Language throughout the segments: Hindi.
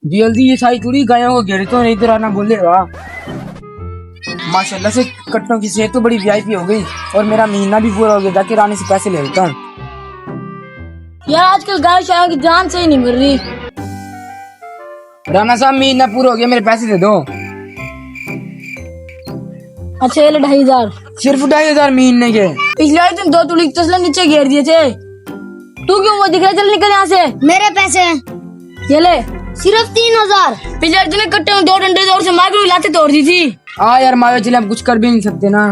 जल्दी ये सारी चूड़ी गायों को घेरे तो नहीं इधर आना बोलेगा। माशाल्लाह से कट्टों की सेहत तो बड़ी वीआईपी हो गई और मेरा महीना भी पूरा हो गया। जाके रानी से पैसे ले लेता हूँ। यार आजकल गाय शायों की जान से ही नहीं मिल रही। राना साहब महीना पूरा हो गया, मेरे पैसे दे दो। अच्छा ये ले 2,500। सिर्फ 2,500 महीने के? पिछले वाले दिन 2 तोले तसला नीचे घेर दिए थे। तू क्यों वो दिख रहा है? चल निकल यहाँ से। मेरे पैसे ये ले। सिर्फ 3,000। पिछले वाले दिन कट्टे में 2 डंडे जोर से मार के लाते तोड़ दी थी। हाँ यार माविया, चले हम कुछ कर भी नहीं सकते ना।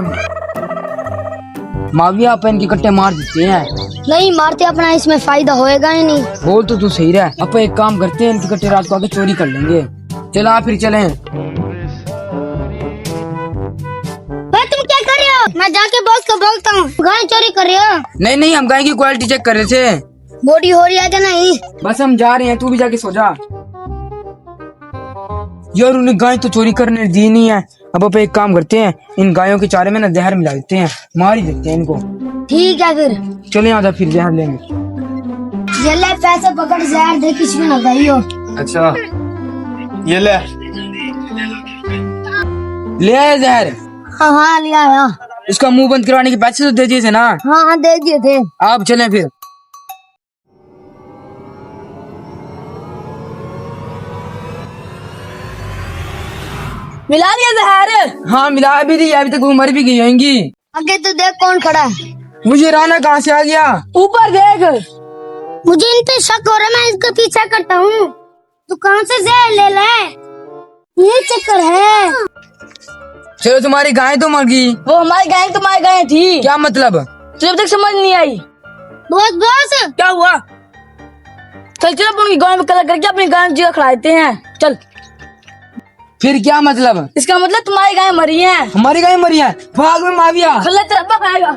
माविया अपन की कट्टे मार देते हैं। नहीं मारते, अपना इसमें फायदा होएगा ही नहीं। बोल तो तू सही रहा। अपन एक काम करते हैं, इनकी कट्टे रात को आके चोरी कर लेंगे। चला फिर चलें। तुम क्या कर रहे हो? मैं जाके बॉस को बोलता हूँ। गाय चोरी कर रहे हो? नहीं नहीं, हम गाय की क्वालिटी चेक कर रहे थे। बॉडी हो रही है क्या? नहीं बस हम जा रहे हैं, तू भी जाके सो जा। यार उन्हें गाय तो चोरी करने दी नहीं है। अब अपन एक काम करते हैं, इन गायों के चारे में ना जहर मिला देते हैं, मार ही देते हैं इनको। ठीक है फिर। चले यहाँ फिर जहर लेंगे। ये ले पैसे पकड़, जहर दे किसी में ना गाइयो। अच्छा ये ले। ले आया जहर? हाँ हाँ लिया आया। इसका मुंह बंद करवाने के पैसे तो दे दिए थे ना? हाँ हाँ दे दिए थे। आप चलें फिर। मिला दिया जहर? हाँ मिला भी दी, अभी तक वो मर भी गई होंगी। आगे तो देख कौन खड़ा है। मुझे राना कहाँ से आ गया? ऊपर देख। मुझे इन पे शक हो रहा है, मैं इसका पीछा करता हूँ। तू कहाँ से जहर ले ले? ये चक्कर है। चलो तुम्हारी गाय तो मर गई। वो हमारी गाय तुम्हारी गाय थी। क्या मतलब? तुझे अब तक समझ नहीं आई। बॉस बॉस क्या हुआ? चल चल अपन उनकी गाय में कलर करके अपनी गाय में जगह खड़ाते हैं। चल। फिर क्या मतलब? इसका मतलब तुम्हारी गाय मरी है। हमारी गाय मरी है? भाग में माविया। खल्ला तेरा बाप आएगा।